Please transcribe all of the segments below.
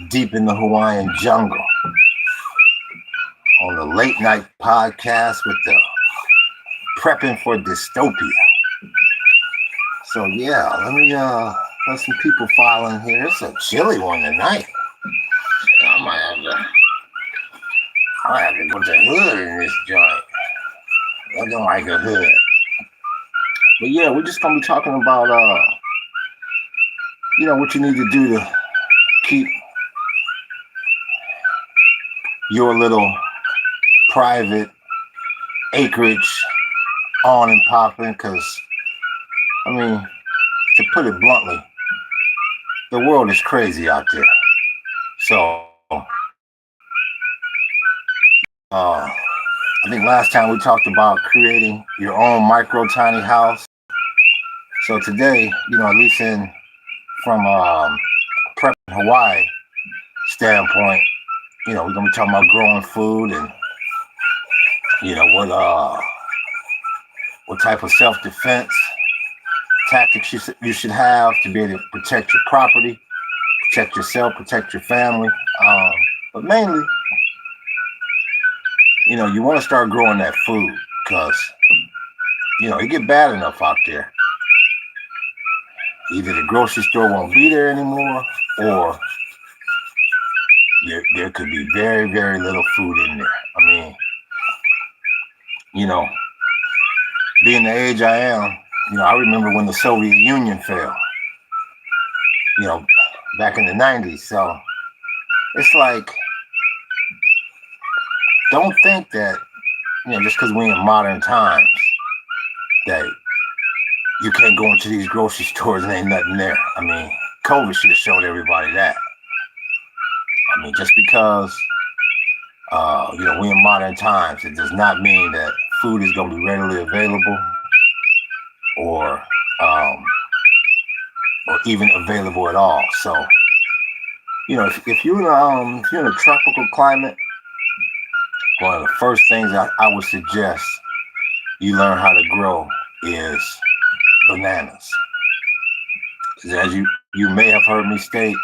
deep in the Hawaiian jungle on the late night podcast with the Preppin for Dystopia. So yeah, let some people file in here. It's a chilly one tonight. I might have to put the hood in this joint. I don't like a hood. But yeah, we're just gonna be talking about what you need to do to keep your little private acreage on and popping, because to put it bluntly, the world is crazy out there. So I think last time we talked about creating your own micro tiny house. So today, at least from Preppin Hawaii standpoint, we're gonna be talking about growing food and what type of self-defense tactics you should have to be able to protect your property, protect yourself, protect your family. But mainly, you want to start growing that food, because it get bad enough out there. Either the grocery store won't be there anymore, or there could be very, very little food in there. Being the age I am, I remember when the Soviet Union fell, back in the 90s. So it's like, don't think that, just because we're in modern times, that you can't go into these grocery stores and ain't nothing there. COVID should have showed everybody that. Just because, we're in modern times, it does not mean that food is going to be readily available or even available at all. So, if you're in a tropical climate, one of the first things I would suggest you learn how to grow is bananas. As you may have heard me state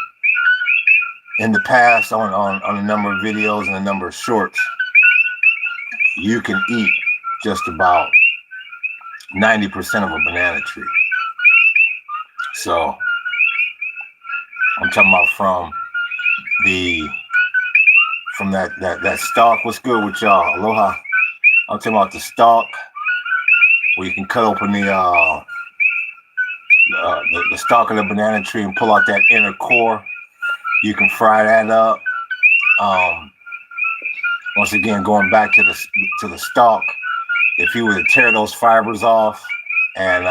in the past on a number of videos and a number of shorts, you can eat just about 90% of a banana tree. So I'm talking about from that stalk. What's good with y'all? Aloha. I'm talking about the stalk, where you can cut open the stalk of the banana tree and pull out that inner core. You can fry that up. Once again, going back to the stalk, if you were to tear those fibers off and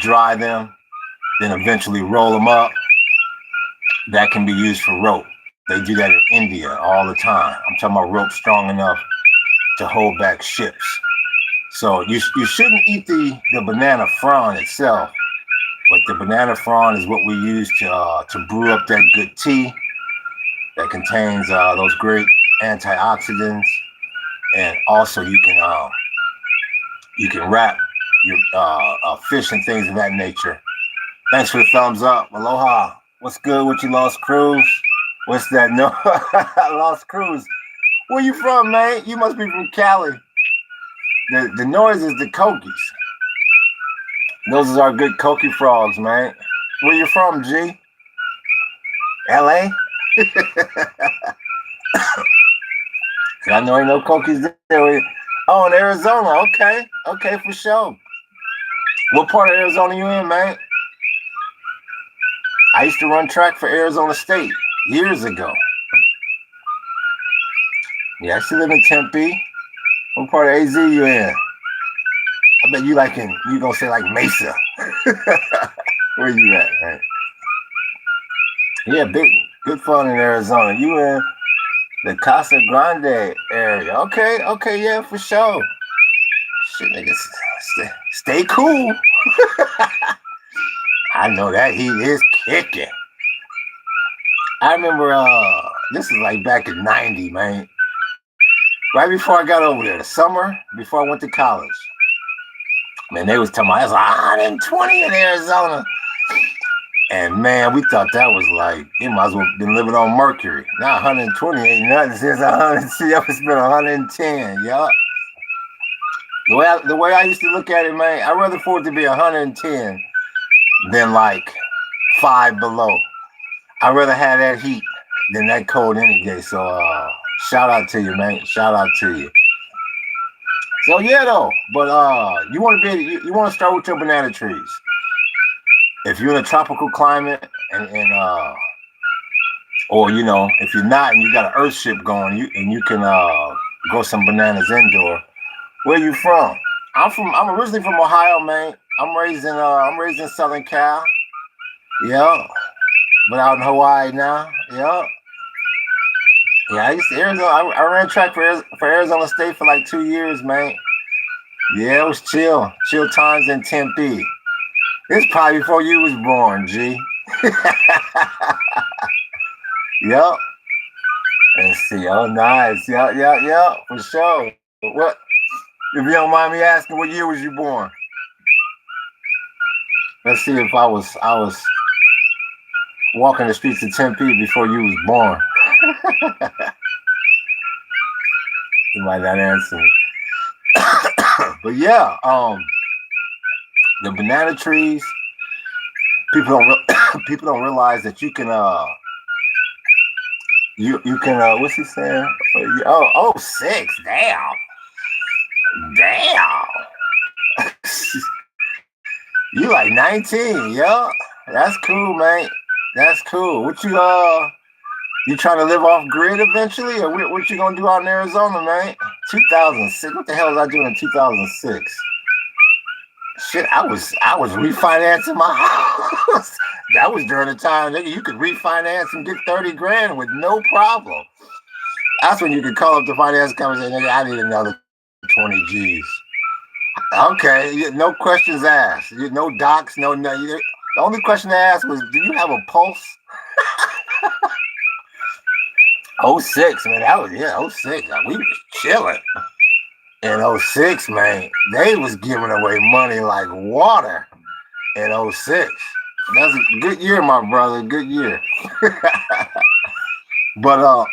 dry them, then eventually roll them up, that can be used for rope. They do that in India all the time. I'm talking about rope strong enough to hold back ships. So you shouldn't eat the banana frond itself, but the banana frond is what we use to brew up that good tea that contains those great antioxidants, and also you can wrap your fish and things of that nature. Thanks for the thumbs up. Aloha. What's good with you, Lost Crews? What's that? No, Lost Crews. Where you from, man? You must be from Cali. The noise is the cokies. Those are our good cokie frogs, man. Where you from, G? LA? I know ain't no cokies there. Oh, in Arizona. Okay, for sure. What part of Arizona you in, man? I used to run track for Arizona State years ago. Yeah, I used to live in Tempe. What part of AZ you in? I bet you gonna say like Mesa. Where you at, man? Yeah, good fun in Arizona. You in the Casa Grande area. Okay, yeah, for sure. Shit, niggas, stay cool. I know that heat is kicking. I remember, this is like back in 90, man. Right before I got over there, the summer before I went to college. Man, they was talking about, it's 120 in Arizona. And man, we thought that was like, you might as well been living on Mercury. Now 120 ain't nothing since 100. See, it's been 110, yup. The way I used to look at it, man, I'd rather for it to be 110 than like 5 below. I'd rather have that heat than that cold any day. So shout out to you, man. Shout out to you. So yeah, though. But you want to you want to start with your banana trees. If you're in a tropical climate and or you know, if you're not and you got an earth ship going, you can grow some bananas indoor. Where you from? I'm originally from Ohio, man. I'm raised in Southern Cal. Yeah. But out in Hawaii now. Yeah. Yeah, I used to Arizona. I ran track for Arizona State for like 2 years, man. Yeah, it was chill. Chill times in Tempe. It's probably before you was born, G. Yep. Let's see. Oh, nice. Yeah. For sure. What? If you don't mind me asking, what year was you born? Let's see if I was walking the streets of Tempe before you was born. You might not answer me. But yeah, the banana trees, people don't realize that you can you can what's he saying? Oh 6, damn. You like 19, yeah. That's cool, man. That's cool. What you trying to live off grid eventually, or what you gonna do out in Arizona, man? 2006. What the hell was I doing in 2006? Shit, I was refinancing my house. That was during the time, nigga, you could refinance and get 30 grand with no problem. That's when you could call up the finance company and say, nigga, I need another 20 G's. Okay, no questions asked. No docs, no. The only question I asked was, do you have a pulse? 06, man. That was 06. We was chilling. In 06, man, they was giving away money like water in 06. That's a good year, my brother. Good year. But what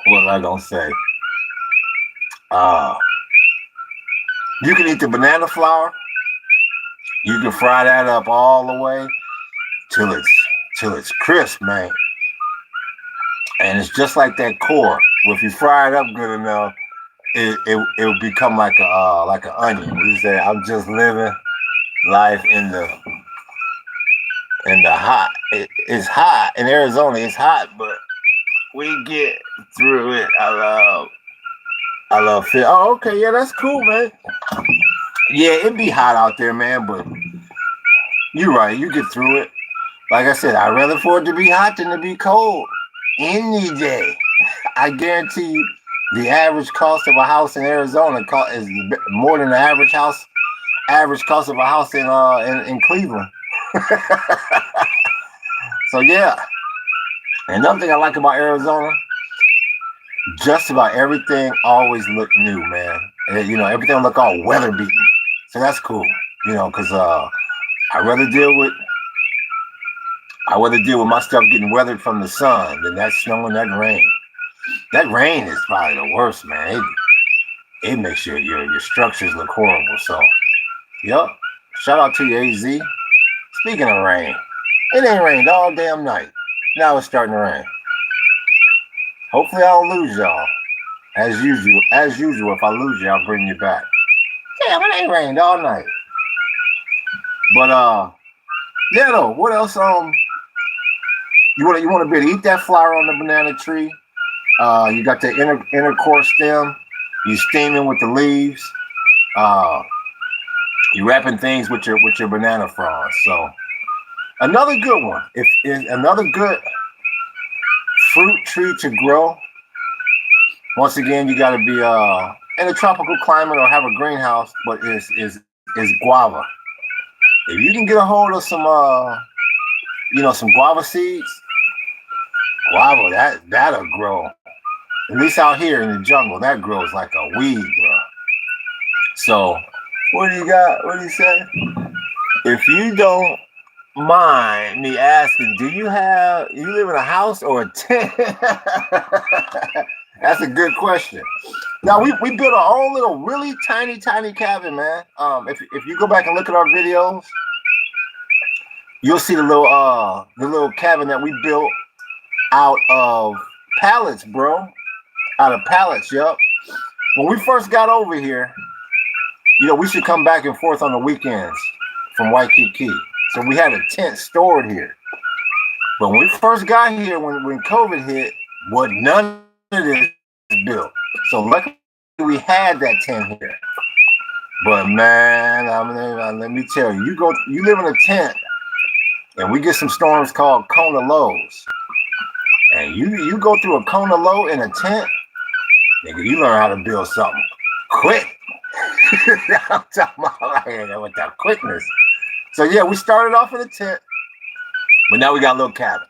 was I gonna say? You can eat the banana flour. You can fry that up all the way till it's crisp, man. And it's just like that core. If you fry it up good enough, it'll become like an onion. We say, I'm just living life in the hot. It's hot in Arizona. It's hot, but we get through it. I love fit. Oh, okay, yeah, that's cool, man. Yeah, it'd be hot out there, man, but you're right. You get through it. Like I said, I'd rather for it to be hot than to be cold any day. I guarantee you, the average cost of a house in Arizona is more than the average cost of a house in Cleveland. So yeah, another thing I like about Arizona, just about everything always look new, man. And, you know, everything look all weather beaten. So that's cool, you know, because I'd rather deal with my stuff getting weathered from the sun than that snow and that rain. That rain is probably the worst, man. It makes your structures look horrible. So, yep. Shout out to you, AZ. Speaking of rain, it ain't rained all damn night. Now it's starting to rain. Hopefully I don't lose y'all. As usual, if I lose you, I'll bring you back. Damn, it ain't rained all night. But yeah though, what else? You want to be able to eat that flour on the banana tree. You got the inner core stem. You steaming with the leaves. You wrapping things with your banana fronds. So another good one. If another good fruit tree to grow. Once again, you got to be in a tropical climate or have a greenhouse, but is guava. If you can get a hold of some some guava seeds, guava that'll grow. At least out here in the jungle, that grows like a weed, bro. So what do you got? What do you say? If you don't mind me asking, do you live in a house or a tent? That's a good question. Now we built our own little really tiny cabin, man. If you go back and look at our videos, you'll see the little cabin that we built out of pallets, bro. Out of pallets, yep. When we first got over here, we should come back and forth on the weekends from Waikiki. So we had a tent stored here. But when we first got here, when COVID hit, none of this built. So luckily we had that tent here. But man, let me tell you, you live in a tent, and we get some storms called Kona lows. And you go through a Kona low in a tent, nigga, you learn how to build something quick. I'm talking about with that quickness. So yeah, we started off in a tent, but now we got a little cabin.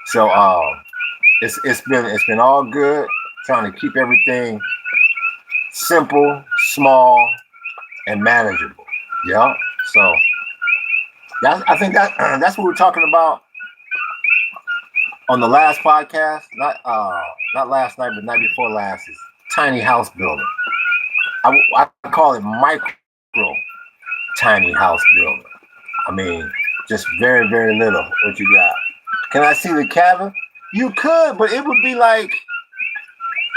So it's been all good, trying to keep everything simple, small, and manageable. Yeah. So I think that's what we're talking about on the last podcast. Not last night, but night before last, is tiny house building. I call it micro tiny house building. I mean, just very, very little. What you got? Can I see the cabin? You could, but it would be like,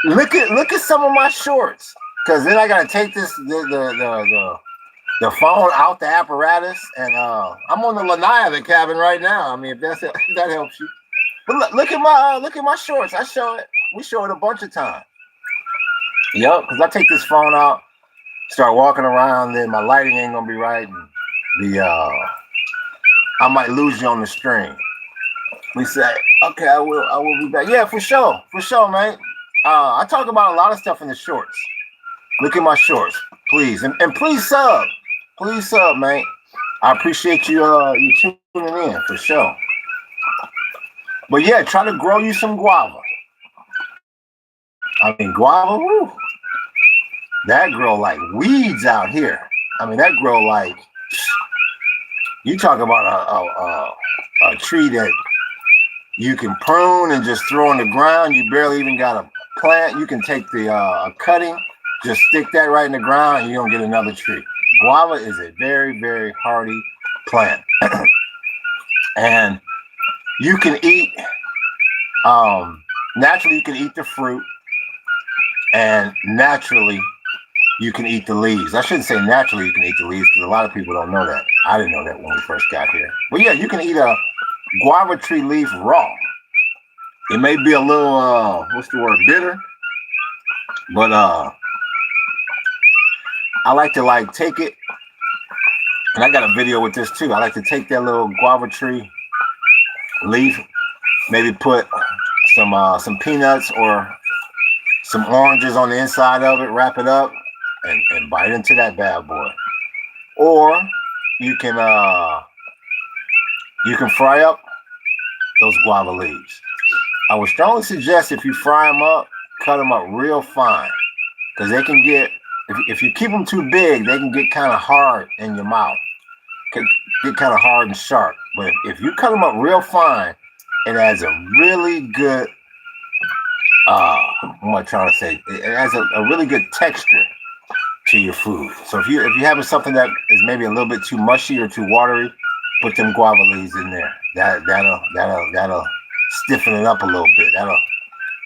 look at some of my shorts, because then I gotta take the phone out the apparatus, and I'm on the lanai of the cabin right now. I mean, if that helps you. But look at my shorts. I show it. We show it a bunch of times. Yep, because I take this phone out, start walking around, then my lighting ain't gonna be right, and I might lose you on the stream. We say, okay, I will be back. Yeah, for sure, man. I talk about a lot of stuff in the shorts. Look at my shorts, please, and please sub, man. I appreciate you tuning in for sure. But yeah, try to grow you some guava. I mean, guava, woo, that grow like weeds out here. I mean, that grow like, you talk about a tree that you can prune and just throw on the ground. You barely even got a plant. You can take the cutting, just stick that right in the ground, and you're gonna get another tree. Guava is a very, very hardy plant. And you can eat, naturally you can eat the fruit, and naturally you can eat the leaves. I shouldn't say naturally you can eat the leaves, because a lot of people don't know that. I didn't know that when we first got here. But yeah, you can eat a guava tree leaf raw. It may be a little, bitter, but I like to take it, and I got a video with this too. I like to take that little guava tree leaf, maybe put some peanuts or some oranges on the inside of it, wrap it up, and bite into that bad boy. Or you can fry up those guava leaves. I would strongly suggest, if you fry them up, cut them up real fine, because they can get, if you keep them too big, they can get kind of hard in your mouth, get kind of hard and sharp. But if you cut them up real fine, it adds a really good, what am I trying to say? It adds a really good texture to your food. So if you're having something that is maybe a little bit too mushy or too watery, put them guava leaves in there. That'll stiffen it up a little bit. That'll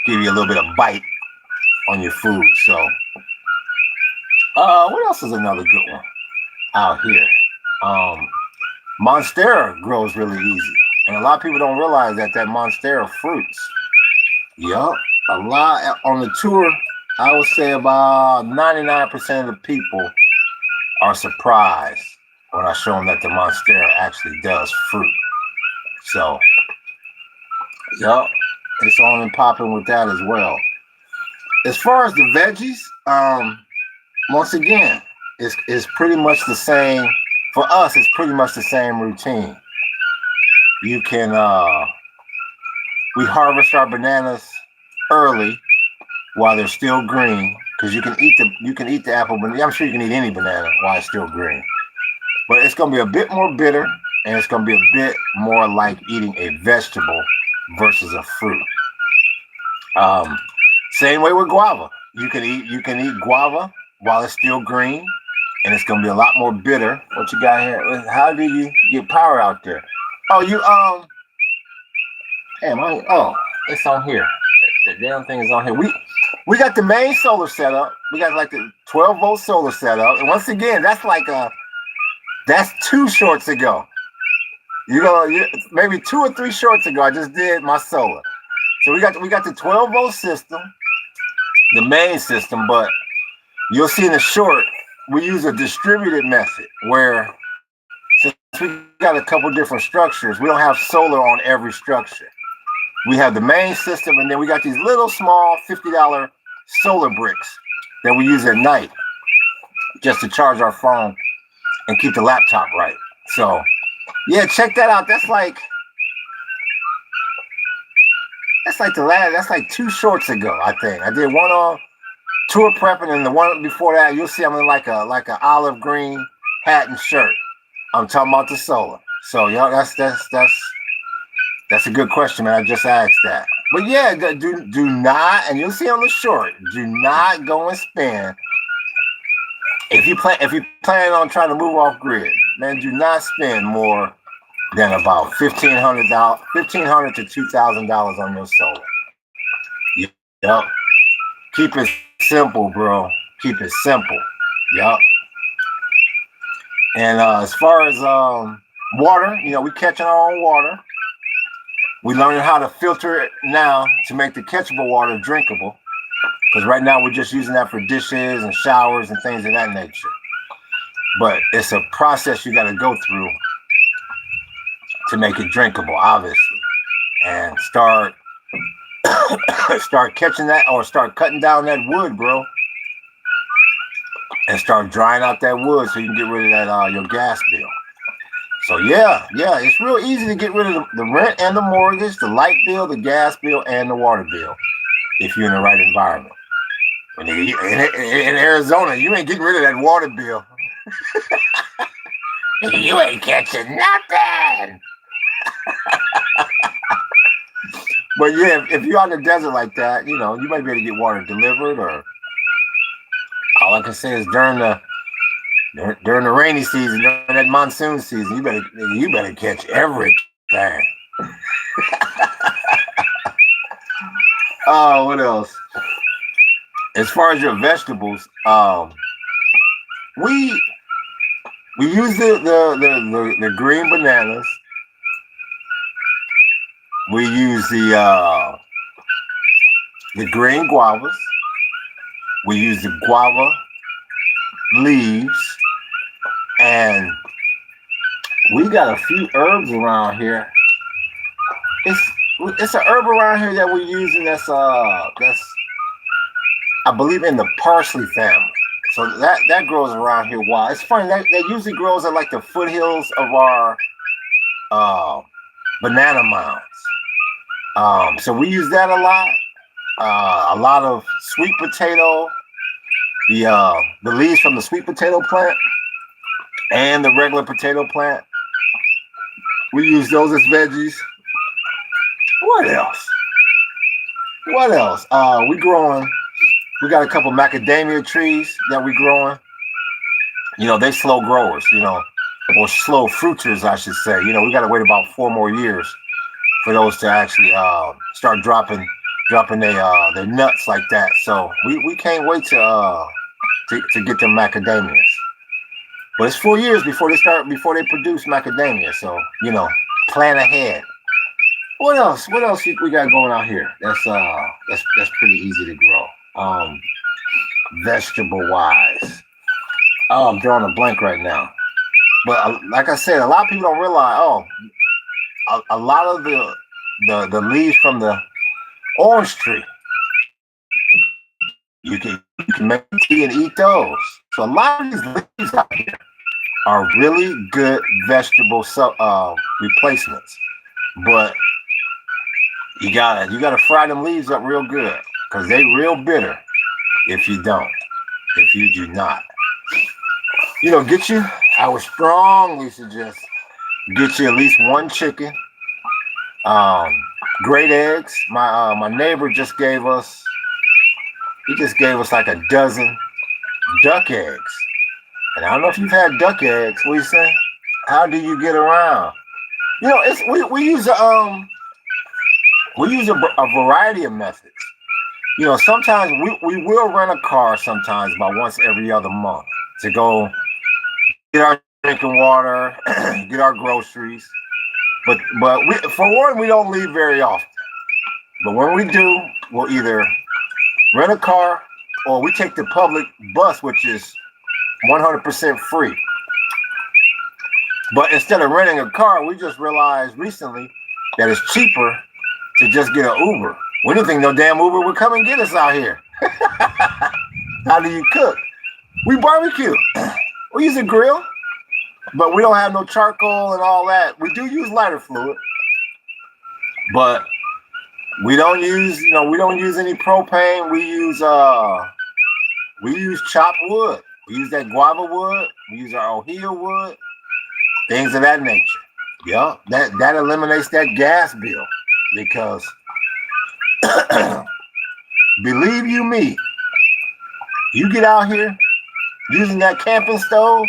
give you a little bit of bite on your food. So what else is another good one out here? Monstera grows really easy, and a lot of people don't realize that Monstera fruits. Yup, a lot on the tour. I would say about 99% of the people are surprised when I show them that the Monstera actually does fruit. So, yup, it's on and popping with that as well. As far as the veggies, once again, it's pretty much the same. For us, it's pretty much the same routine. You can, we harvest our bananas early while they're still green, because you can eat the apple banana. I'm sure you can eat any banana while it's still green, but it's gonna be a bit more bitter and it's going to be a bit more like eating a vegetable versus a fruit. Same way with guava. You can eat guava while it's still green, and it's gonna be a lot more bitter. What you got here? How do you get power out there? Oh, it's on here. The damn thing is on here. We got the main solar setup. We got like the 12-volt solar setup, and once again, that's 2 shorts ago. Maybe 2 or 3 shorts ago, I just did my solar. So we got the 12-volt system, the main system, but you'll see in the short, we use a distributed method where since we got a couple different structures, we don't have solar on every structure. We have the main system, and then we got these little small $50 solar bricks that we use at night just to charge our phone and keep the laptop right. So yeah, check that out. That's like 2 shorts ago, I think. I did one on tour prepping, and the one before that, you'll see I'm in like a olive green hat and shirt. I'm talking about the solar. So y'all, that's a good question, man. I just asked that. But yeah, do not, and you'll see on the short, do not go and spend. If you plan on trying to move off grid, man, do not spend more than about $1,500 to $2,000 on your solar. Yep. Keep it simple, bro. Keep it simple. Yep. And as far as water, we catching our own water. We learning how to filter it now to make the catchable water drinkable. Because right now we're just using that for dishes and showers and things of that nature. But it's a process you got to go through to make it drinkable, obviously. And start catching that, or start cutting down that wood, bro. And start drying out that wood so you can get rid of that your gas bill. So yeah, it's real easy to get rid of the rent and the mortgage, the light bill, the gas bill, and the water bill if you're in the right environment. When in Arizona, you ain't getting rid of that water bill. You ain't catching nothing. But yeah, if you're out in the desert like that, you might be able to get water delivered, or all I can say is during the rainy season, during that monsoon season, you better catch everything. Oh, what else? As far as your vegetables, we use the green bananas. We use the green guavas. We use the guava leaves, and we got a few herbs around here. It's an herb around here that we're using that's I believe in the parsley family. So that grows around here wild. It's funny that usually grows at like the foothills of our banana mounds. So we use that a lot. A lot of sweet potato, the leaves from the sweet potato plant and the regular potato plant. We use those as veggies. What else? We got a couple macadamia trees that we growing. They slow growers, or slow fruiters, I should say. We got to wait about 4 more years for those to actually start dropping their nuts like that. So we can't wait to get them macadamias. But it's 4 years before they produce macadamia. So plan ahead. What else we got going out here? That's pretty easy to grow. Vegetable wise. Oh, I'm drawing a blank right now. But like I said, a lot of people don't realize. A lot of the leaves from the orange tree, you can make tea and eat those. So a lot of these leaves out here are really good vegetable replacements. But you gotta fry them leaves up real good, because they real bitter if you do not. I would strongly suggest Get you at least one chicken. Great eggs. My neighbor just gave us. He just gave us like a dozen duck eggs. And I don't know if you've had duck eggs. What do you say? How do you get around? You know, it's we use a variety of methods. You know, sometimes we will rent a car sometimes about once every other month to go get our drinking water, get our groceries. But for one, we don't leave very often. But when we do, we'll either rent a car or we take the public bus, which is 100% free. But instead of renting a car, we just realized recently that it's cheaper to just get an Uber. We didn't think no damn Uber would come and get us out here. How do you cook? We barbecue. We use a grill, but we don't have no charcoal and all that. We do use lighter fluid, but we don't use any propane. We use chopped wood. We use that guava wood. We use our ohia wood. Things of that nature. Yeah, that eliminates that gas bill because believe you me, you get out here using that camping stove,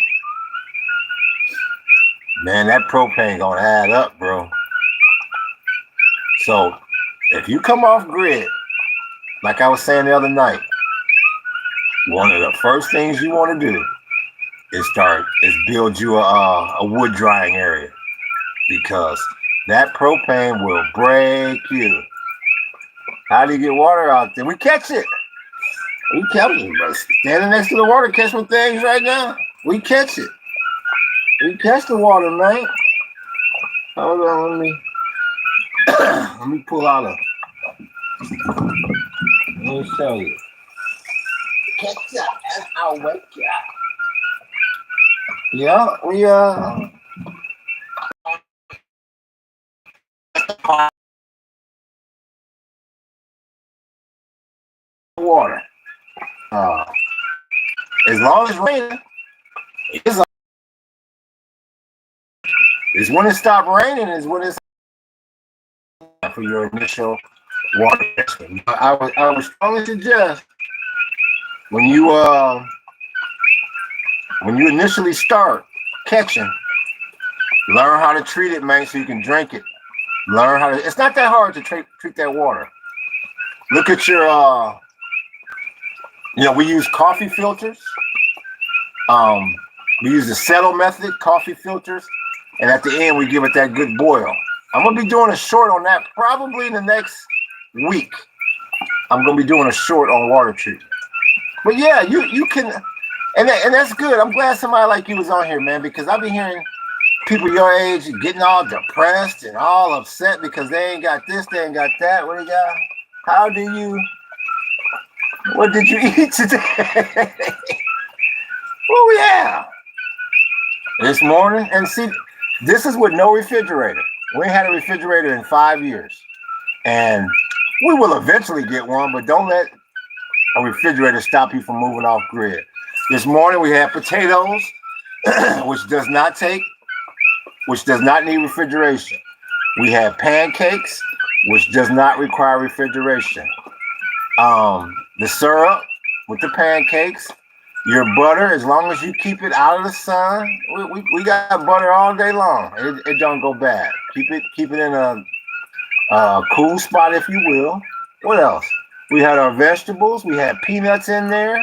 man, that propane gonna add up, bro. So if you come off grid, like I was saying the other night, one of the first things you want to do is build you a wood drying area, because that propane will break you. How do you get water out there? We catch it. We catch it. Standing next to the water, catching things right now. We catch it. We catch the water, man. Hold on, let me pull out let me show you. Catch up, and I'll wake you up. Yeah, we water. As long as it's raining, it's when it stops raining is when it's for your initial water testing. I would strongly suggest when you initially start catching, learn how to treat it, man, so you can drink it. Learn how to. It's not that hard to treat that water. Look at your. We use coffee filters. We use the settle method, coffee filters, and at the end we give it that good boil. I'm gonna be doing a short on that probably in the next week. I'm gonna be doing a short on water treatment. But yeah, you can, and that's good. I'm glad somebody like you was on here, man, because I've been hearing people your age getting all depressed and all upset because they ain't got this, they ain't got that. What do you got? What did you eat today? Oh yeah. This morning, and see, this is with no refrigerator. We ain't had a refrigerator in 5 years. And we will eventually get one, but don't let a refrigerator stop you from moving off grid. This morning we had potatoes, which does not need refrigeration. We had pancakes, which does not require refrigeration. The syrup with the pancakes, your butter, as long as you keep it out of the sun, we got butter all day long. It don't go bad. Keep it in a cool spot, if you will. What else? We had our vegetables. We had peanuts in there,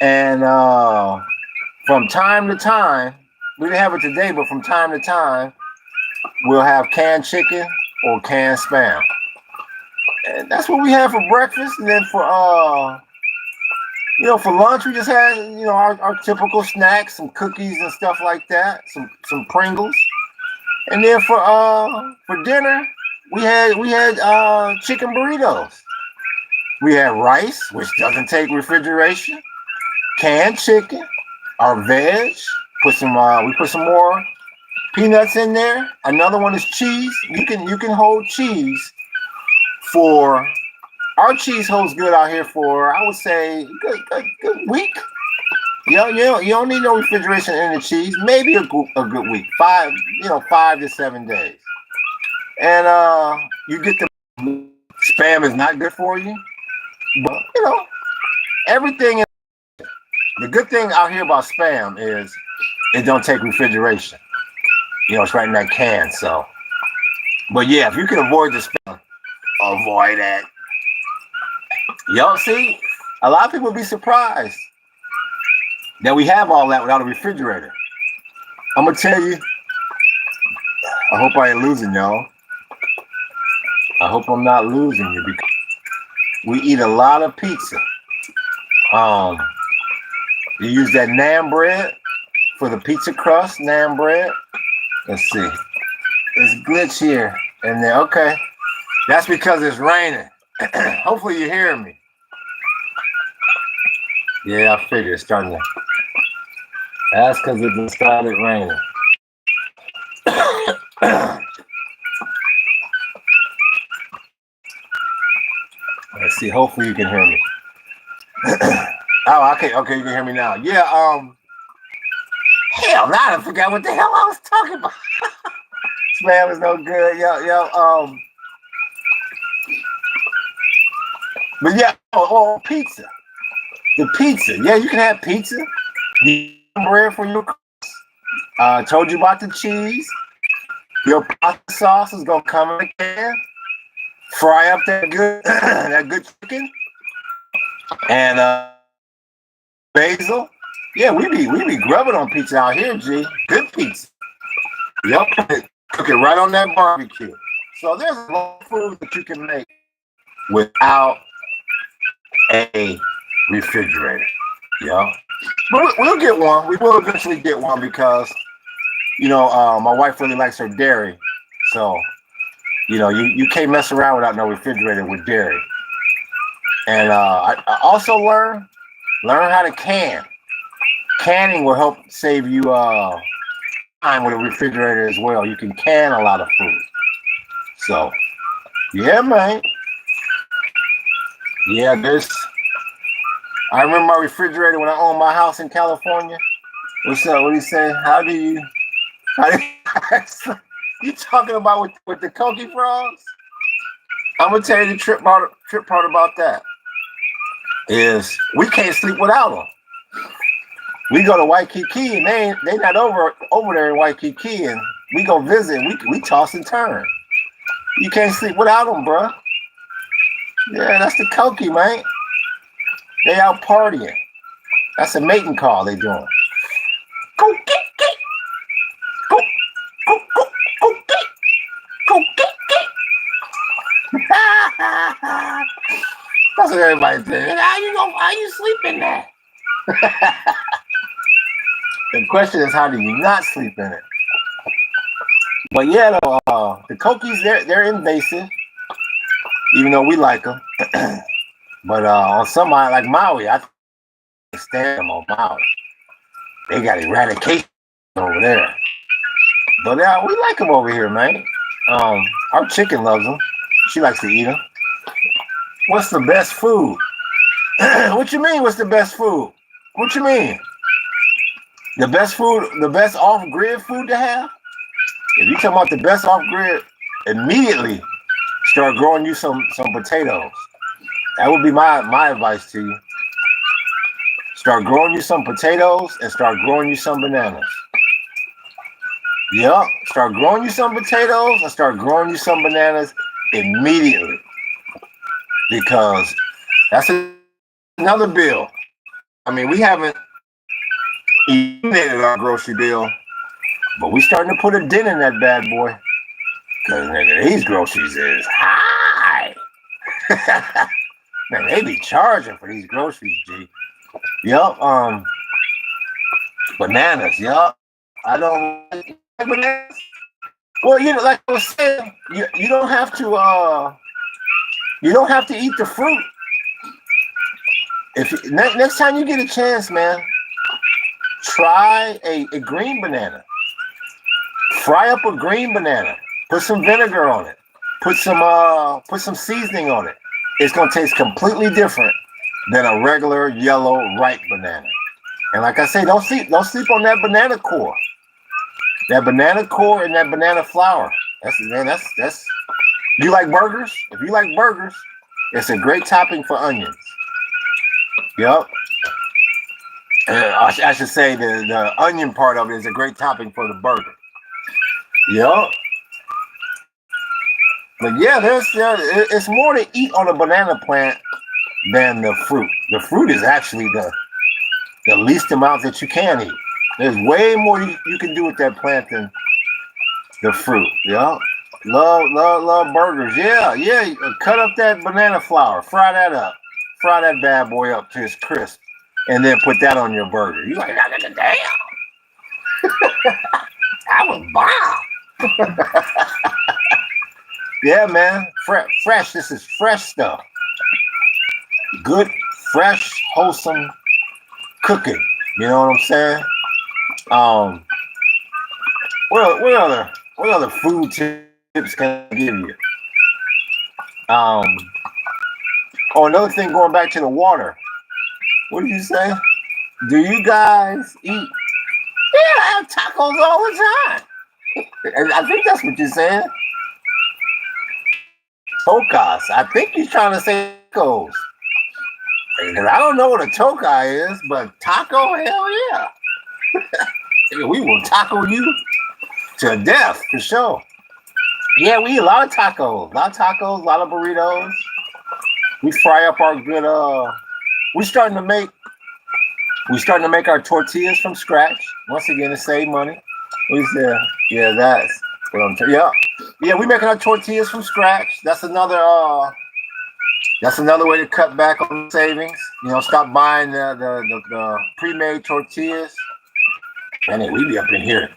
and from time to time, we didn't have it today, but from time to time, we'll have canned chicken or canned spam. And that's what we had for breakfast. And then for lunch, we just had, our typical snacks, some cookies and stuff like that, some Pringles. And then for dinner, we had chicken burritos. We had rice, which doesn't take refrigeration, canned chicken, our veg, we put some more peanuts in there. Another one is cheese. You can hold cheese for, our cheese holds good out here for, I would say, good week. You don't need no refrigeration in the cheese. Maybe a good week, 5 to 7 days, and you get the spam is not good for you, but everything. The good thing out here about spam is it don't take refrigeration. It's right in that can. So, but yeah, if you can avoid the spam, avoid it. See, a lot of people be surprised that we have all that without a refrigerator. I'm gonna tell you. I hope I ain't losing y'all. I hope I'm not losing you because we eat a lot of pizza. You use that naan bread for the pizza crust, naan bread. Let's see. It's glitch here and there. Okay. That's because it's raining. Hopefully you hear me. Yeah, I figured it's starting to. That's because it just started raining. Let's see. Hopefully you can hear me. Oh, okay, you can hear me now. Yeah, hell, now I forgot what the hell I was talking about. Spam is no good, But yeah, pizza. The pizza, yeah, you can have pizza. The bread for your told you about the cheese. Your pasta sauce is gonna come in a can. Fry up that good chicken and basil. Yeah, we be grubbing on pizza out here, G. Good pizza. Yep, cook it right on that barbecue. So there's a lot of food that you can make without a refrigerator. Yeah, we'll get one. We will eventually get one because my wife really likes her dairy. So you can't mess around without no refrigerator with dairy. And I also learn how to can. Canning will help save you time with a refrigerator as well. You can can a lot of food. So, yeah, man. Yeah, I remember my refrigerator when I owned my house in California. What's up? What do you say? How do you you talking about with the Cokie frogs? I'm gonna tell you the trip part about that is we can't sleep without them. We go to Waikiki and they not over there in Waikiki, and we go visit. We toss and turn. You can't sleep without them, bro. Yeah, that's the Cokie, man. They out partying. That's a mating call they doing. Go get. That's what everybody says. How you sleeping there? The question is, how do you not sleep in it? But yeah, the Cokies, they're invasive, even though we like them. But on some island like Maui, I can't stand them on Maui. They got eradication over there. But we like them over here, man. Our chicken loves them. She likes to eat them. What's the best food? What you mean, what's the best food? What you mean? The best food, the best off-grid food to have? If you talking about the best off-grid, immediately start growing you some potatoes. That would be my advice to you. Start growing you some potatoes and start growing you some bananas. Yep, start growing you some potatoes and start growing you some bananas immediately. Because that's another bill. I mean, we haven't eliminated our grocery bill, but we starting to put a dent in that bad boy. Because, nigga, these groceries is high. Man, they be charging for these groceries, G. Yup, bananas, yup. I don't like bananas. Well, like I was saying, you don't have to eat the fruit. If next time you get a chance, man, try a green banana. Fry up a green banana. Put some vinegar on it. Put some seasoning on it. It's gonna taste completely different than a regular yellow ripe banana. And like I say, don't sleep on that banana core. That banana core and that banana flour. That's you like burgers? If you like burgers, it's a great topping for onions. Yep. I should say the onion part of it is a great topping for the burger. Yep. But yeah, it's more to eat on a banana plant than the fruit. The fruit is actually the least amount that you can eat. There's way more you can do with that plant than the fruit. Yeah. Love burgers. Yeah. Cut up that banana flour. Fry that up. Fry that bad boy up to its crisp. And then put that on your burger. You like, damn. That was bomb. Yeah, man. Fresh. This is fresh stuff. Good, fresh, wholesome cooking. You know what I'm saying? What other food tips can I give you? Another thing, going back to the water. What did you say? Do you guys eat? Yeah, I have tacos all the time. And I think that's what you're saying. Tocas. I think he's trying to say tacos. Because I don't know what a toca is, but taco, hell yeah. We will taco you to death, for sure. Yeah, we eat a lot of tacos. A lot of burritos. We fry up our good, we're starting to make our tortillas from scratch. Once again, to save money. We said, yeah, that's what I'm telling you. Yeah, we're making our tortillas from scratch. That's another way to cut back on savings. You know, stop buying the pre-made tortillas. And then we be up in here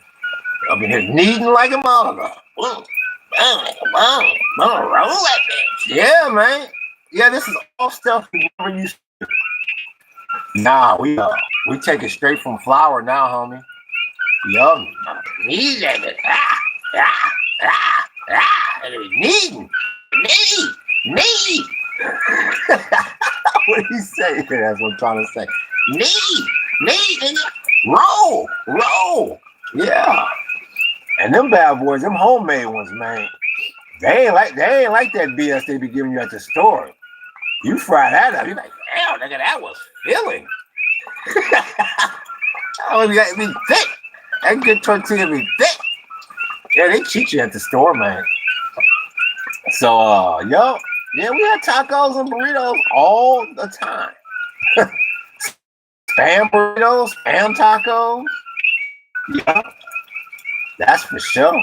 kneading like a mother. Roll that bitch. Yeah, man. Yeah, this is all stuff we never used to. Nah, we take it straight from flour now, homie. Yup. Knead that bitch. Kneading. Knead. What do you say? That's what I'm trying to say. Knead. Roll. Yeah. And them bad boys, them homemade ones, man. They ain't like that BS they be giving you at the store. You fry that up, you're like, damn, nigga, that was filling. That would be thick. That good tortilla be thick. Yeah, they cheat you at the store, man. So, yeah, we had tacos and burritos all the time. Spam burritos, spam tacos. Yeah, that's for sure.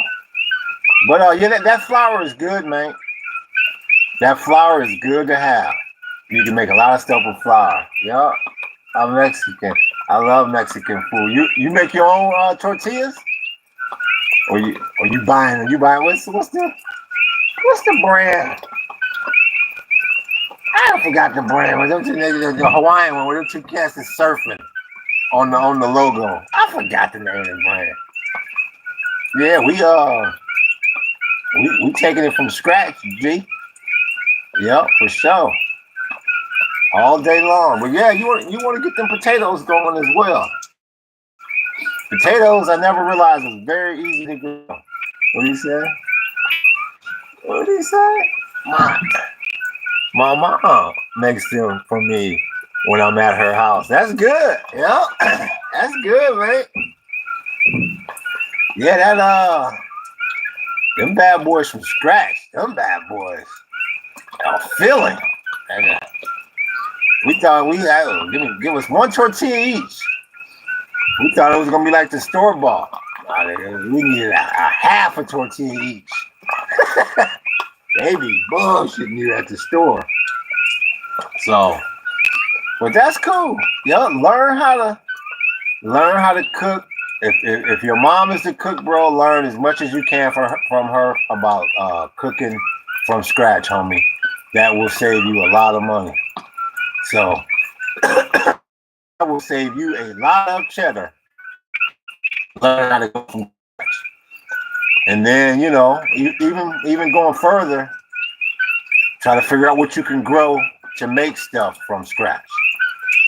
But yeah, that flour is good, man. That flour is good to have. You can make a lot of stuff with flour. Yeah, I'm Mexican. I love Mexican food. You make your own tortillas, or you buying what's the brand? I forgot the brand. The Hawaiian one where them two cats is surfing on the logo. I forgot the name of the brand. Yeah, we taking it from scratch, G. Yep, for sure. All day long. But yeah, you want to get them potatoes going as well. Potatoes, I never realized was very easy to grow. What do you say? What do you say? My mom makes them for me when I'm at her house. That's good. Yep. That's good, man. Yeah, them bad boys from scratch. Them bad boys are filling. We thought we had give us one tortilla each. We thought it was gonna be like the store bought. We needed a half a tortilla each. They be bullshitting you at the store. So, but that's cool. Yeah, learn how to cook. If your mom is the cook, bro, learn as much as you can from her about cooking from scratch, homie. That will save you a lot of money. So that will save you a lot of cheddar. Learn how to go from scratch. And then, you know, even going further, try to figure out what you can grow to make stuff from scratch.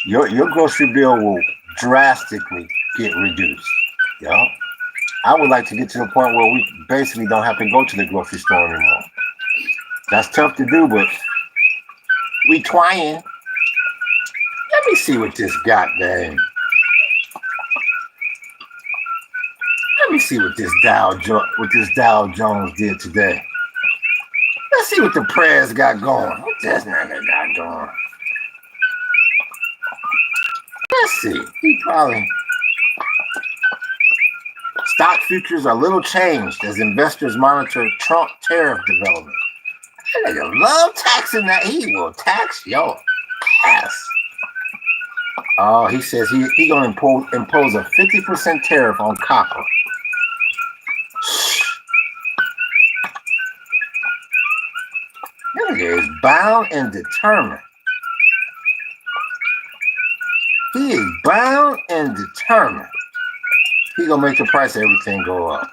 Your grocery bill will drastically get reduced. You know? I would like to get to the point where we basically don't have to go to the grocery store anymore. That's tough to do, but we trying. Let me see what this goddamn. Let me see what this Dow Jones did today. Let's see what the prayers got going. What this nigga got going? Let's see. He probably. Stock futures are little changed as investors monitor Trump tariff development. That nigga love taxing that. He will tax your ass. Oh, he says he gonna impose a 50% tariff on copper. That nigga is bound and determined. He is bound and determined. He gonna make the price of everything go up.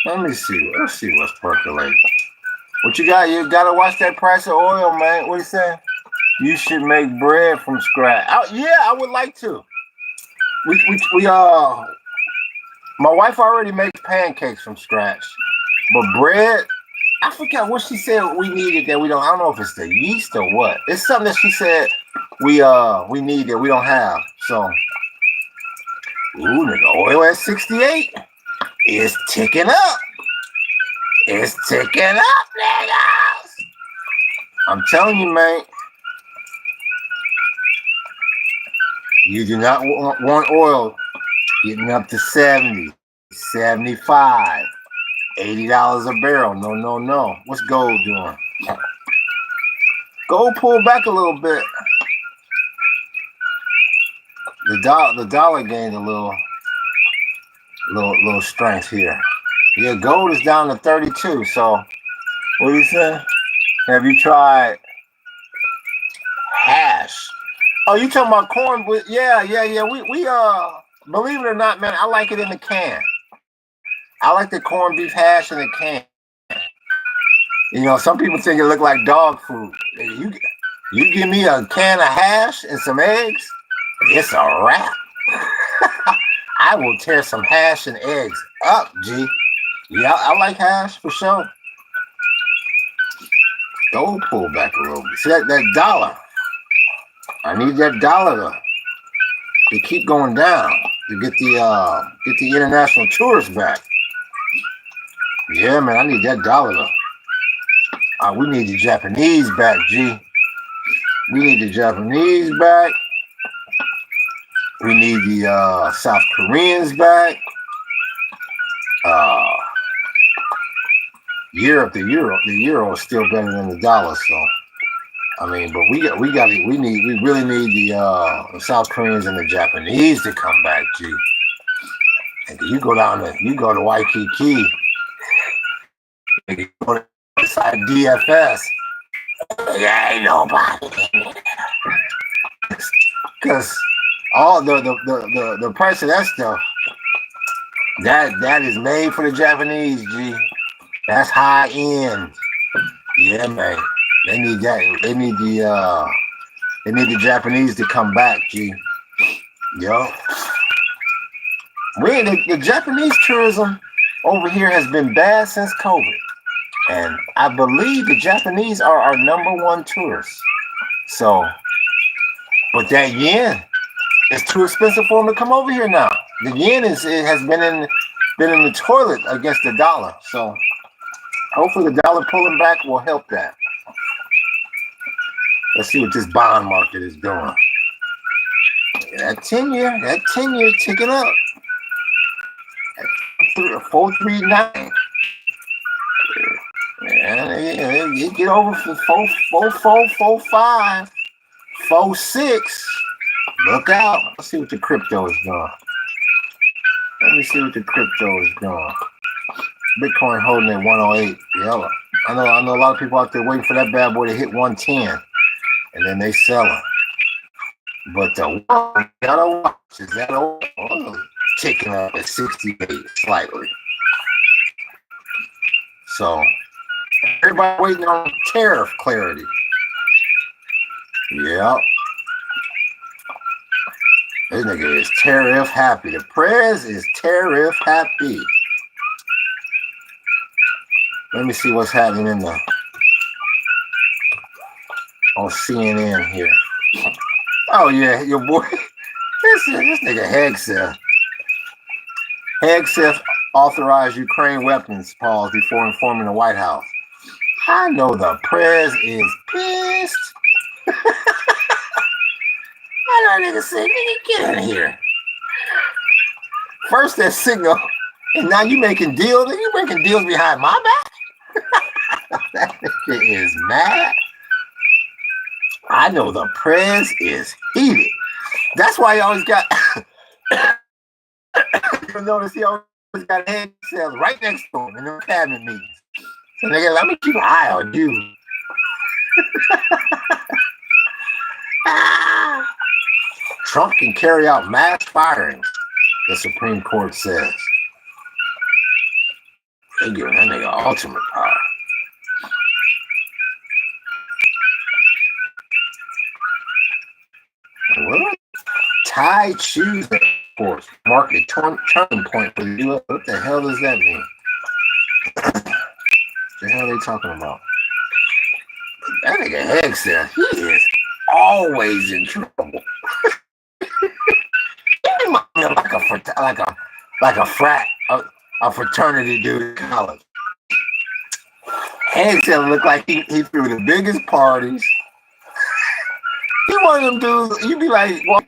Let me see. Let's see what's percolating. What you got? You gotta watch that price of oil, man. What you saying? You should make bread from scratch. Yeah, I would like to. My wife already makes pancakes from scratch, but bread, I forgot what she said we needed that we don't. I don't know if it's the yeast or what. It's something that she said we need that we don't have. So, ooh, nigga, oil at 68 is ticking up. It's ticking up, niggas. I'm telling you, man. You do not want oil getting up to 70, 75, $80 a barrel. No. What's gold doing? Gold pulled back a little bit. The dollar gained a little strength here. Yeah, gold is down to 32. So, what do you say? Have you tried hash? Oh, you talking about corn? Yeah. We believe it or not, man, I like it in the can. I like the corned beef hash in the can. You know, some people think it look like dog food. You give me a can of hash and some eggs, it's a wrap. I will tear some hash and eggs up, G. Yeah, I like hash for sure. Gold pull back a little bit. See that dollar? I need that dollar to keep going down to get the international tourists back. Yeah, man, I need that dollar. We need the Japanese back, G. We need the Japanese back. We need the South Koreans back. Europe, the euro is still better than the dollar. So, I mean, but we really need the South Koreans and the Japanese to come back, G. And you go to Waikiki, and you go to inside DFS. There ain't nobody in there. Because all the price of that stuff, that is made for the Japanese, G. That's high end. Yeah, man. They need that. They need the Japanese to come back, G. Yo. The Japanese tourism over here has been bad since COVID. And I believe the Japanese are our #1 tourists. So, but that yen is too expensive for them to come over here now. The yen has been in the toilet against the dollar. So, hopefully the dollar pulling back will help that. Let's see what this bond market is doing. That 10-year ticking up. At 4.39. Man, you get over for 4.4, 4.5, 4.6. Look out. Let's see what the crypto is doing. Let me see what the crypto is doing. Bitcoin holding at 108. Yeah, I know a lot of people out there waiting for that bad boy to hit 110, and then they sell it. But the one gotta watch is that oil ticking up at 68 slightly. So everybody waiting on tariff clarity. Yeah. This nigga is tariff happy. The Prez is tariff happy. Let me see what's happening in the on CNN here. Oh yeah, your boy. This nigga Hegseth. Hegseth authorized Ukraine weapons pause before informing the White House. I know the Prez is pissed. I know nigga say, nigga, get in here. First that signal, and now you making deals, and you making deals behind my back? That nigga is mad. I know the Prez is heated. That's why he always got, you notice he always got head cells right next to him in them cabinet meetings. So nigga, let me keep an eye on you. Trump can carry out mass firings, the Supreme Court says. They giving that nigga ultimate power. What? Tai Chu's course mark a turning point for the U.S. What the hell does that mean? What the hell are they talking about? That nigga Heck said he is always in trouble. like a frat, a fraternity dude in college. Heck said look like he threw the biggest parties. He one of them dudes. You be like, what?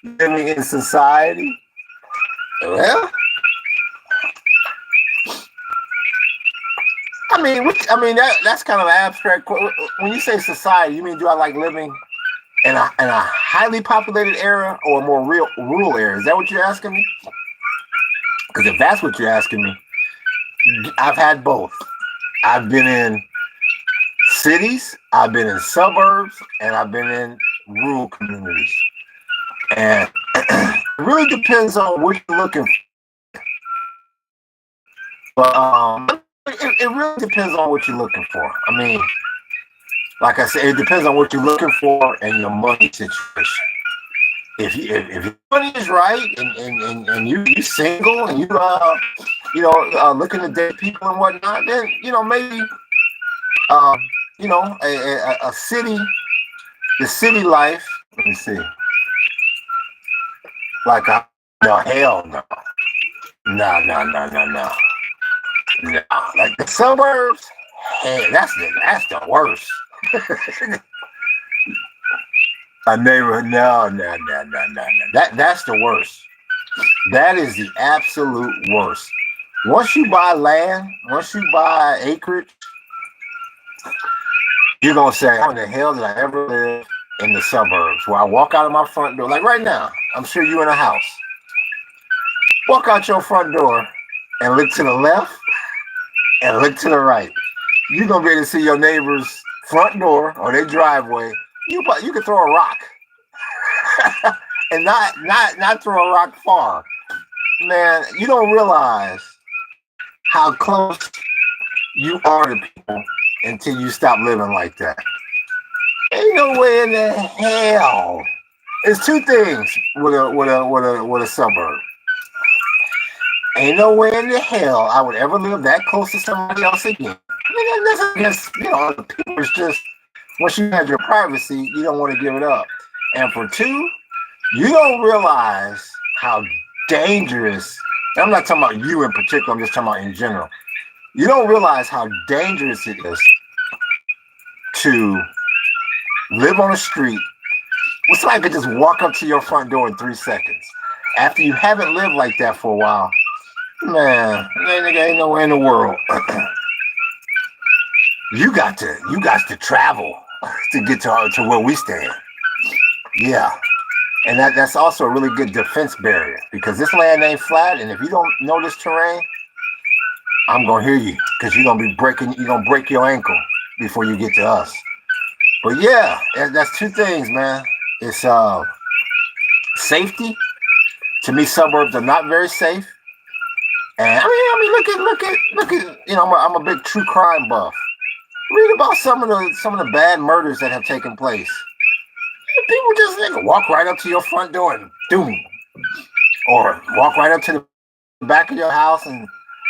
Living in society. Well, I mean that's kind of abstract. When you say society, you mean do I like living in a highly populated area or a more rural area? Is that what you're asking me? Because if that's what you're asking me, I've had both. I've been in cities, I've been in suburbs, and I've been in rural communities. And it really depends on what you're looking for. But it really depends on what you're looking for. I mean, like I said, it depends on what you're looking for and your money situation. If your money is right and you single and looking to date people and whatnot, then maybe a city, the city life. Let me see. Like no, hell no. No. Like the suburbs, hey, that's the worst. A neighborhood, no. That's the worst. That is the absolute worst. Once you buy land, once you buy acreage, you're gonna say, how in the hell did I ever live in the suburbs where I walk out of my front door? Like right now, I'm sure you in a house. Walk out your front door and look to the left and look to the right. You're gonna be able to see your neighbor's front door or their driveway. You can throw a rock and not throw a rock far. Man, you don't realize how close you are to people until you stop living like that. Ain't no way in the hell. It's two things with a suburb. Ain't no way in the hell I would ever live that close to somebody else again. I mean, that's against, people is just, once you have your privacy, you don't want to give it up. And for two, you don't realize how dangerous, I'm not talking about you in particular, I'm just talking about in general. You don't realize how dangerous it is to live on a street where somebody could just walk up to your front door in 3 seconds. After you haven't lived like that for a while, man, nigga ain't nowhere in the world. You got to travel to get to where we stand. Yeah. And that's also a really good defense barrier because this land ain't flat, and if you don't know this terrain, I'm gonna hear you because you're gonna break your ankle before you get to us. But yeah, that's two things, man. It's safety. To me, suburbs are not very safe. And I mean, look at. I'm a big true crime buff. Read about some of the bad murders that have taken place. people just walk right up to your front door and doom, or walk right up to the back of your house and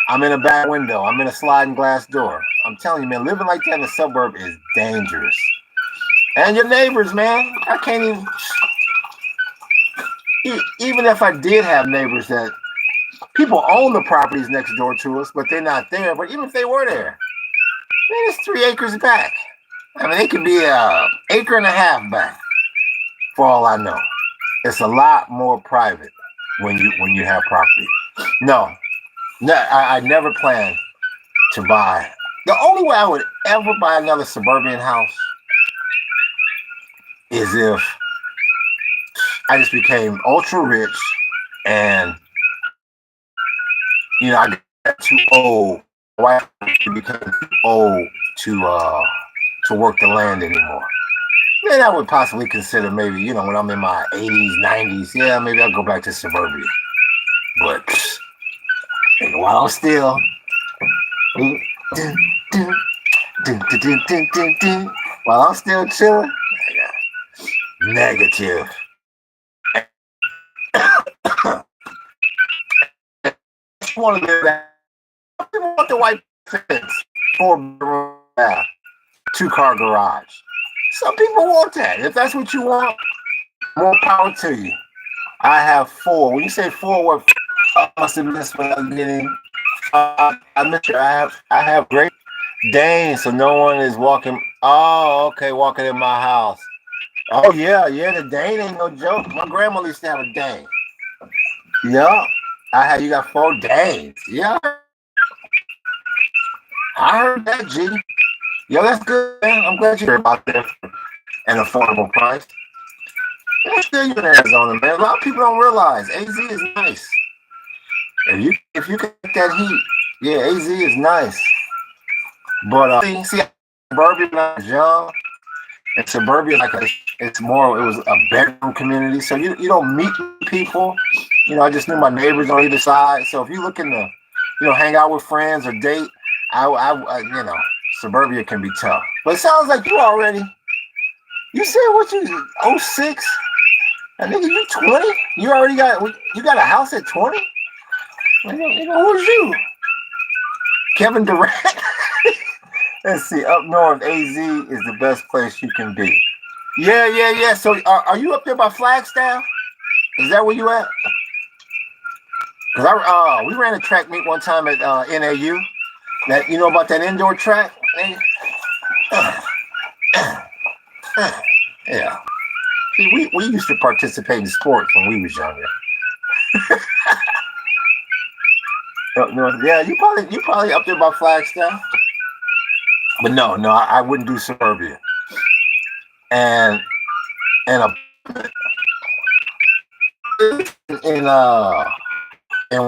I'm in a back window. I'm in a sliding glass door. I'm telling you, man, living like that in the suburb is dangerous. And your neighbors, man, I can't even if I did have neighbors that people own the properties next door to us, but they're not there. But even if they were there, man, it's 3 acres back. I mean, it could be an acre and a half back, for all I know. It's a lot more private when you have property. No, I never plan to buy. The only way I would ever buy another suburban house is if I just became ultra rich and I got too old. My wife became too old to work the land anymore. Then I would possibly consider maybe, when I'm in my 80s, 90s, yeah, maybe I'll go back to suburbia. But while I'm still while I'm still chilling, negative. I want to live that. I want the white fence, 4-bedroom, 2-car garage. Some people want that. If that's what you want, more power to you. I have 4. When you say 4, what I must have missed when I was getting? I missed it. I have Great Dane, so no one is walking. Oh, okay, walking in my house. Oh yeah, the Dane ain't no joke. My grandma used to have a Dane. Yeah, you got 4 Danes. Yeah, I heard that, G. Yo, that's good, man. I'm glad you heard about that for an affordable price. That's good in Arizona, man. A lot of people don't realize AZ is nice. If you can get that heat, yeah, AZ is nice. But see, suburbia when I was young, and suburbia it was a bedroom community, so you don't meet people. I just knew my neighbors on either side. So if you looking to hang out with friends or date, I suburbia can be tough. But it sounds like you said what you 06? I think you 20. You got a house at 20. Who's you? Kevin Durant. Let's see. Up north, AZ is the best place you can be. Yeah. So are you up there by Flagstaff? Is that where you at? Because we ran a track meet one time at NAU. That about that indoor track? Yeah. See, we used to participate in sports when we was younger. Yeah, you probably up there by Flagstaff. But no, I wouldn't do suburbia. And in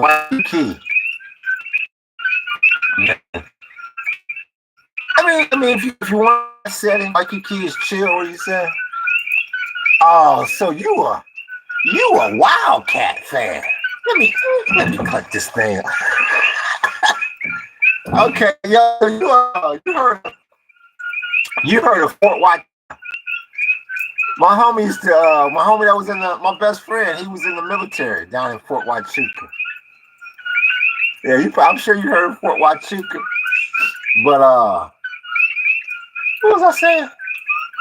Waikiki. I mean, if you want to set in Waikiki is chill, what you say? Oh, so you a Wildcat fan? Let me cut this thing. Okay, yo, you heard of Fort White? My homie that was my best friend, he was in the military down in Fort Huachuca. Yeah, I'm sure you heard of Fort Huachuca. But what was I saying?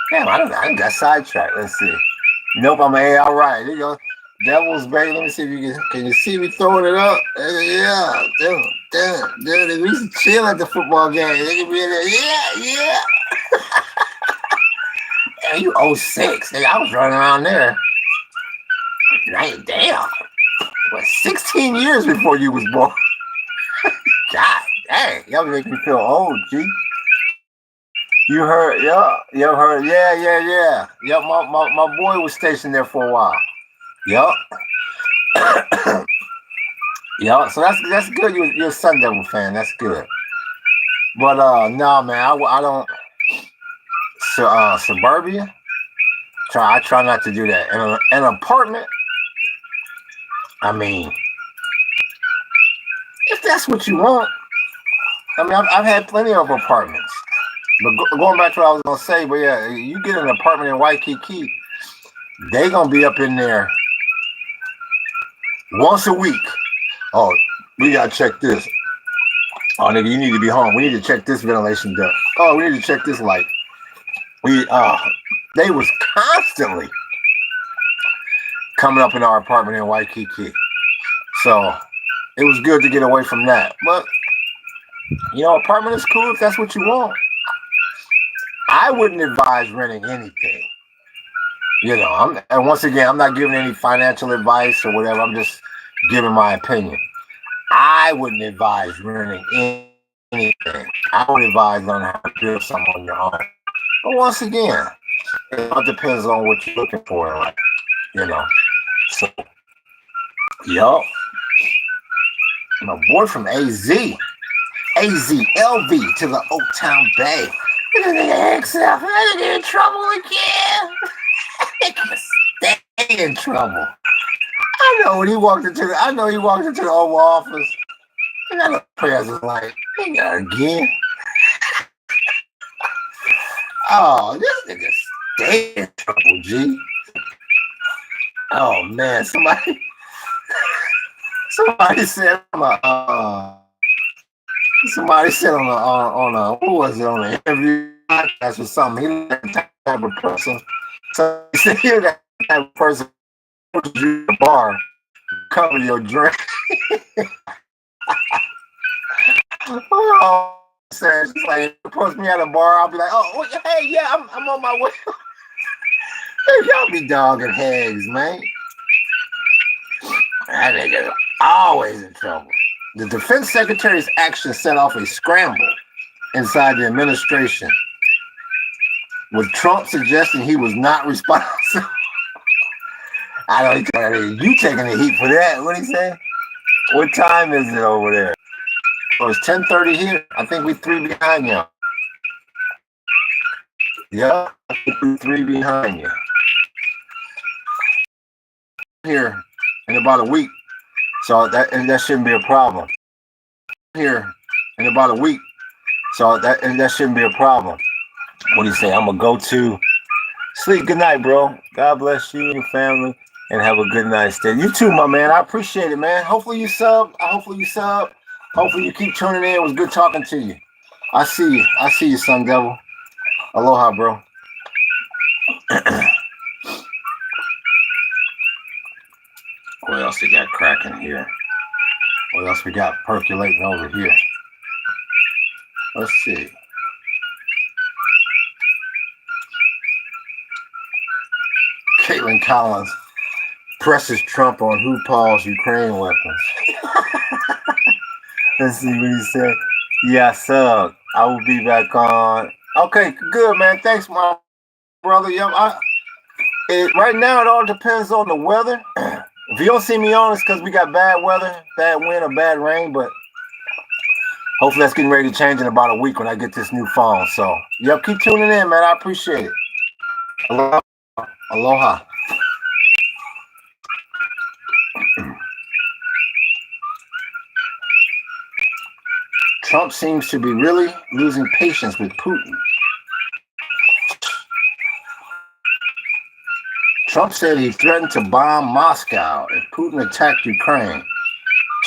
Damn, I got sidetracked. Let's see. Nope, I'm all right. There you go. Devil's Bay. Let me see if can you see me throwing it up? Yeah. Damn. We used to chill at the football game. They can be in there. Yeah. Yeah, you 06. Nigga, I was running around there. Damn. What, 16 years before you was born? God dang. Y'all make me feel old, G. You heard, yeah. Yep, my boy was stationed there for a while. Yep. Yeah, so that's good. You're a Sun Devil fan. That's good. But no, man, I don't. So suburbia. I try not to do that. And an apartment. I mean, if that's what you want. I mean, I've had plenty of apartments. But going back to what I was gonna say, but yeah, you get an apartment in Waikiki. They gonna be up in there once a week. Oh, we gotta check this. Oh, nigga, you need to be home. We need to check this ventilation duct. Oh, we need to check this light. They was constantly coming up in our apartment in Waikiki. So it was good to get away from that. But, apartment is cool if that's what you want. I wouldn't advise renting anything. And once again, I'm not giving any financial advice or whatever. I'm just giving my opinion. I wouldn't advise renting anything. I would advise learning how to build something on your own. But once again, it all depends on what you're looking for in life. So, my boy from AZLV to the Oak Town Bay. I get in trouble again. Stay in trouble. I know he walked into the Oval Office. And I look present like, again. Oh, this nigga stay in trouble, G. Oh man, somebody said on who was it, on the interview podcast or something. He was that type of person. So he said he was that type of person who goes to the bar, cover your drink. Oh, says like post me at a bar, I'll be like, oh hey, yeah, I'm on my way. Y'all be dogging hags, man. That nigga always in trouble. The defense secretary's action set off a scramble inside the administration, with Trump suggesting he was not responsible. I don't. You taking the heat for that? What he say? What time is it over there? Oh, it's 10:30 here. I think we 3 behind you. Yeah, I think we 3 behind you. Here in about a week, so that shouldn't be a problem. Here in about a week, so that shouldn't be a problem. What do you say? I'm gonna go to sleep. Good night, bro. God bless you and your family, and have a good night's stay. You too, my man. I appreciate it, man. Hopefully you sub. Hopefully you keep tuning in. It was good talking to you. I see you, Sun Devil. Aloha, bro. What else we got cracking here? What else we got percolating over here? Let's see. Caitlin Collins presses Trump on who paused Ukraine weapons. Let's see what he said. Yeah, sub. I will be back on. Okay, good, man. Thanks, my brother. Right now, it all depends on the weather. If you don't see me on, it's because we got bad weather, bad wind, or bad rain. But hopefully that's getting ready to change in about a week when I get this new phone. So, keep tuning in, man. I appreciate it. Aloha. Trump seems to be really losing patience with Putin. Trump said he threatened to bomb Moscow if Putin attacked Ukraine.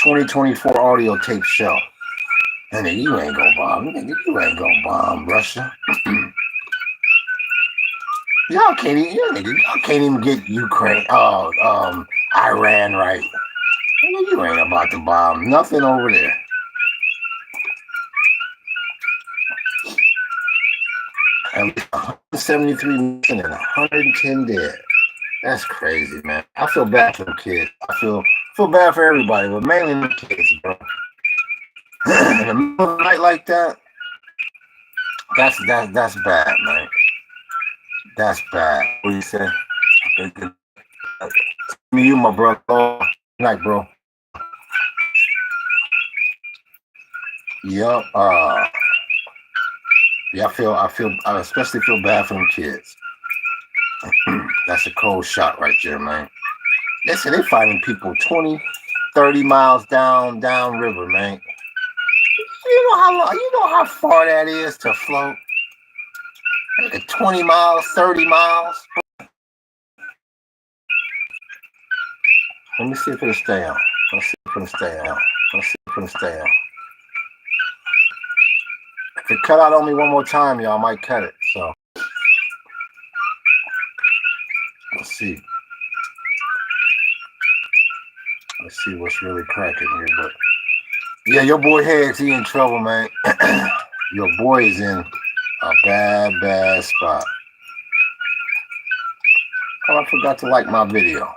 2024 audio tape show. And you ain't gonna bomb Russia. Y'all can't even get Ukraine, Iran right. You ain't about to bomb nothing over there. And 173 missing and 110 dead. That's crazy, man. I feel bad for the kids. I feel bad for everybody, but mainly the kids, bro. In the middle of the night like that, that's bad, man. That's bad. What do you say? You, my brother. Good night, bro. Yep. I especially feel bad for them kids. That's a cold shot right there, man. Listen, they fighting people 20, 30 miles down river, man. You know how far that is to float? Like 20 miles, 30 miles. Let me see if it'll stay on. Let's see if it'll stay on. Let's see if it'll stay on. If it cut out on me one more time, y'all, I might cut it. So let's see. Let's see what's really cracking here. But yeah, your boy Higgs, he in trouble, man. Your boy is in a bad spot. Oh, I forgot to like my video.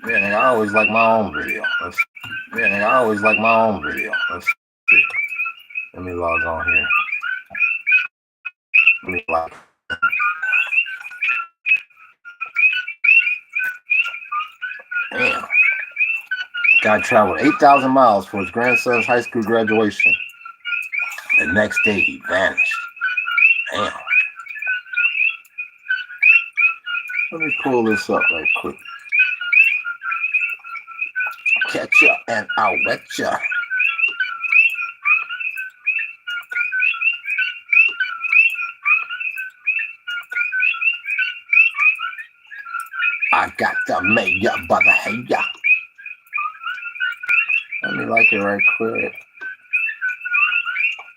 Yeah, nigga, I always like my own video. Let's see. Let me log on here. Let me log. Damn. Guy traveled 8,000 miles for his grandson's high school graduation. The next day, he vanished. Damn. Let me pull this up right quick. Catch ya and I'll wet ya. I got the mayor by the hair. Let me like it right quick.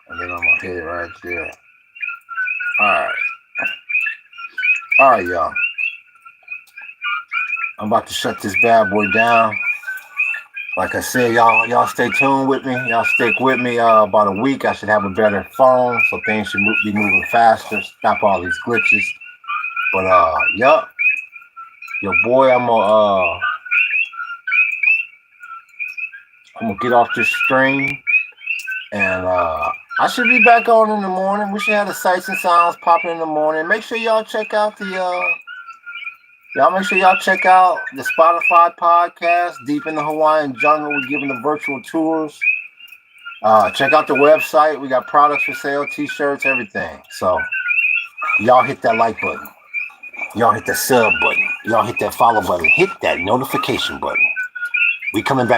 And then I'm gonna hit it right there. Alright, y'all. I'm about to shut this bad boy down. Like I said, y'all stay tuned with me. Y'all stick with me. About a week, I should have a better phone, so things should be moving faster. Stop all these glitches. But yup, your boy, I'm gonna get off this stream, and I should be back on in the morning. We should have the sights and sounds popping in the morning. Make sure y'all check out the Spotify podcast, Deep in the Hawaiian Jungle. We're giving the virtual tours. Check out the website. We got products for sale, t-shirts, everything. So y'all hit that like button. Y'all hit that sub button. Y'all hit that follow button. Hit that notification button. We coming back.